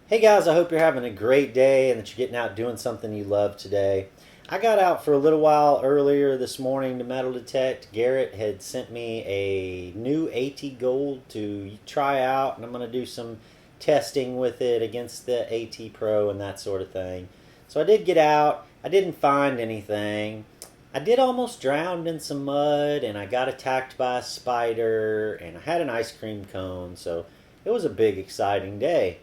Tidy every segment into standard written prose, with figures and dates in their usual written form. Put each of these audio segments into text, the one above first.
Hey guys, I hope you're having a great day and that you're getting out doing something you love today. I got out for a little while earlier this morning to metal detect. Garrett had sent me a new AT Gold to try out, and I'm going to do some testing with it against the AT Pro and that sort of thing. So I did get out. I didn't find anything. I did almost drown in some mud, and I got attacked by a spider, and I had an ice cream cone, so it was a big, exciting day.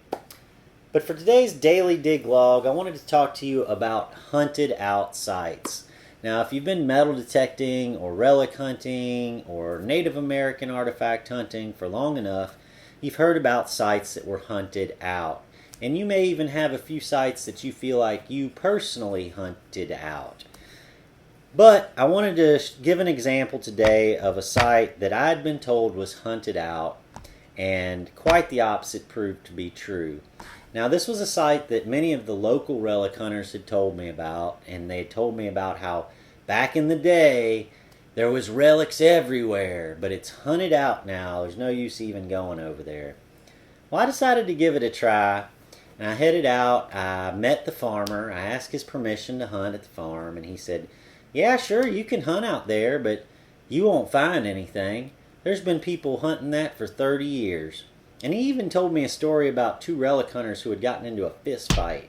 But for today's daily dig log, I wanted to talk to you about hunted out sites. Now, if you've been metal detecting or relic hunting or Native American artifact hunting for long enough, you've heard about sites that were hunted out. And you may even have a few sites that you feel like you personally hunted out. But I wanted to give an example today of a site that I'd been told was hunted out, and quite the opposite proved to be true. Now, this was a site that many of the local relic hunters had told me about, and they had told me about how back in the day there was relics everywhere, but it's hunted out now. There's no use even going over there. Well, I decided to give it a try, and I headed out. I met the farmer. I asked his permission to hunt at the farm, and he said, "Yeah, sure, you can hunt out there, but you won't find anything. There's been people hunting that for 30 years. And he even told me a story about two relic hunters who had gotten into a fist fight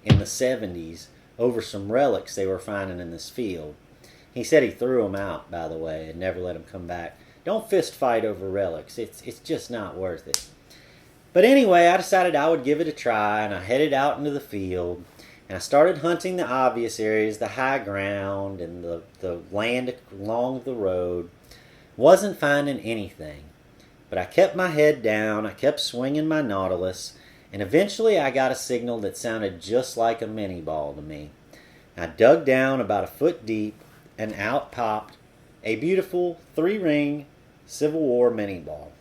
in the 70s over some relics they were finding in this field. He said he threw them out, by the way, and never let them come back. Don't fist fight over relics. It's just not worth it. But anyway, I decided I would give it a try, and I headed out into the field, and I started hunting the obvious areas, the high ground and the land along the road. Wasn't finding anything. But I kept my head down, I kept swinging my Nautilus, and eventually I got a signal that sounded just like a mini ball to me. I dug down about a foot deep, and out popped a beautiful 3-ring Civil War mini ball.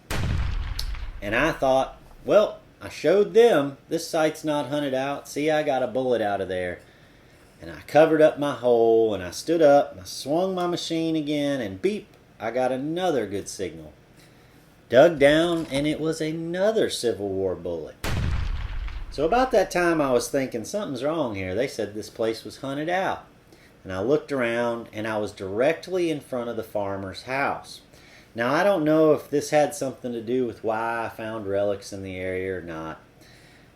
And I thought, well, I showed them this site's not hunted out. See, I got a bullet out of there. And I covered up my hole, and I stood up, and I swung my machine again, and beep, I got another good signal. Dug down, and it was another Civil War bullet. So about that time I was thinking, something's wrong here. They said this place was hunted out. And I looked around, and I was directly in front of the farmer's house. Now, I don't know if this had something to do with why I found relics in the area or not.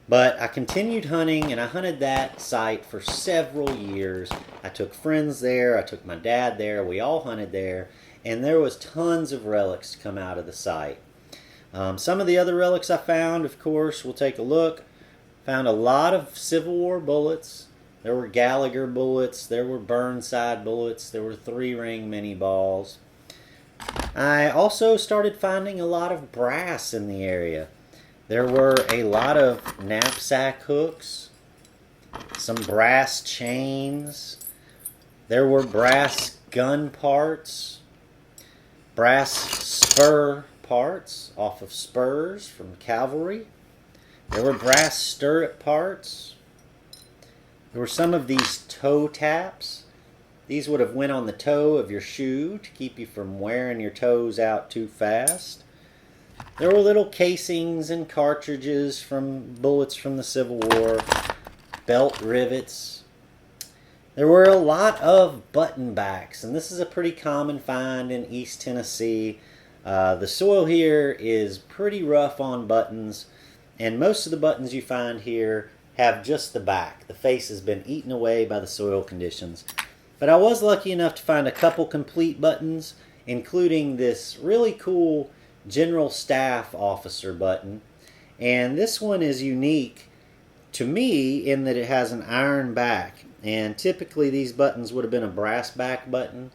But I continued hunting, and I hunted that site for several years. I took friends there, I took my dad there, we all hunted there, and there was tons of relics come out of the site. Some of the other relics I found, of course, we'll take a look. Found a lot of Civil War bullets. There were Gallagher bullets, there were Burnside bullets, there were 3-ring mini balls. I also started finding a lot of brass in the area. There were a lot of knapsack hooks, some brass chains. There were brass gun parts, brass spur parts off of spurs from cavalry. There were brass stirrup parts. There were some of these toe taps. These would have went on the toe of your shoe to keep you from wearing your toes out too fast. There were little casings and cartridges from bullets from the Civil War, belt rivets. There were a lot of button backs, and this is a pretty common find in East Tennessee. The soil here is pretty rough on buttons, and most of the buttons you find here have just the back. The face has been eaten away by the soil conditions. But I was lucky enough to find a couple complete buttons, including this really cool General Staff Officer button. And this one is unique to me in that it has an iron back. And typically these buttons would have been a brass back button.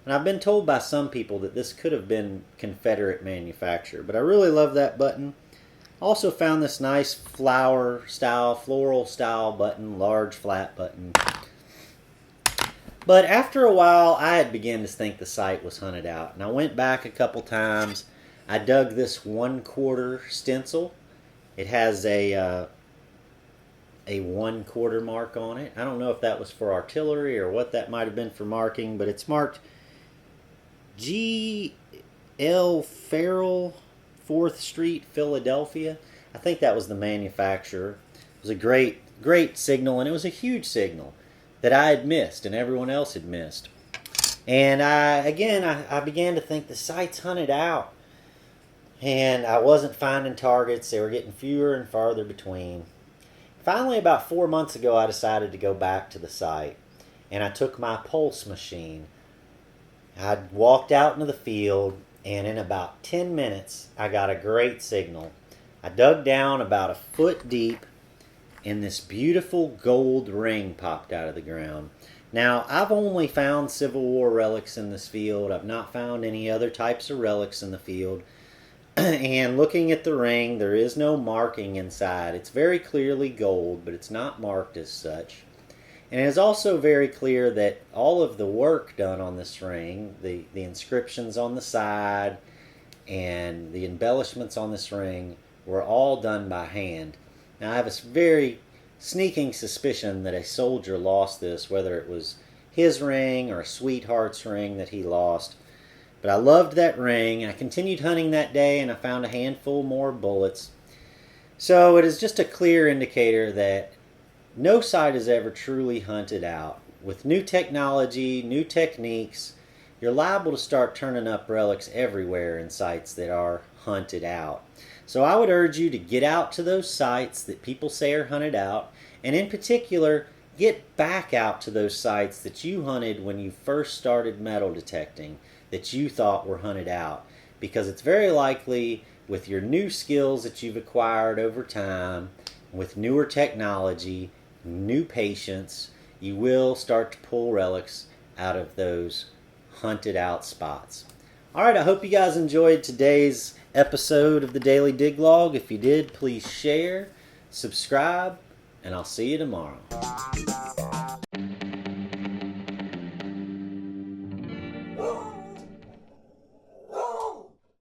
And I've been told by some people that this could have been Confederate manufacture. But I really love that button. Also found this nice floral style button, large flat button. But after a while, I had begun to think the site was hunted out. And I went back a couple times. I dug this 1/4 stencil. It has a 1/4 mark on it. I don't know if that was for artillery or what that might have been for marking, but it's marked G.L. Farrell, 4th Street, Philadelphia. I think that was the manufacturer. was a great signal, and it was a huge signal that I had missed and everyone else had missed. And I began to think the site's hunted out, and I wasn't finding targets. They were getting fewer and farther between. Finally, about 4 months ago, I decided to go back to the site, and I took my pulse machine. I walked out into the field, and in about 10 minutes, I got a great signal. I dug down about a foot deep, and this beautiful gold ring popped out of the ground. Now, I've only found Civil War relics in this field. I've not found any other types of relics in the field. And looking at the ring, there is no marking inside. It's very clearly gold, but it's not marked as such. And it is also very clear that all of the work done on this ring, the inscriptions on the side and the embellishments on this ring, were all done by hand. Now, I have a very sneaking suspicion that a soldier lost this, whether it was his ring or a sweetheart's ring that he lost. But I loved that ring. I continued hunting that day, and I found a handful more bullets. So it is just a clear indicator that no site is ever truly hunted out. With new technology, new techniques, you're liable to start turning up relics everywhere in sites that are hunted out. So I would urge you to get out to those sites that people say are hunted out, and in particular, get back out to those sites that you hunted when you first started metal detecting, that you thought were hunted out. Because it's very likely, with your new skills that you've acquired over time, with newer technology, new patience, you will start to pull relics out of those hunted out spots. Alright, I hope you guys enjoyed today's episode of the Daily Dig Log. If you did, please share, subscribe, and I'll see you tomorrow. Woo!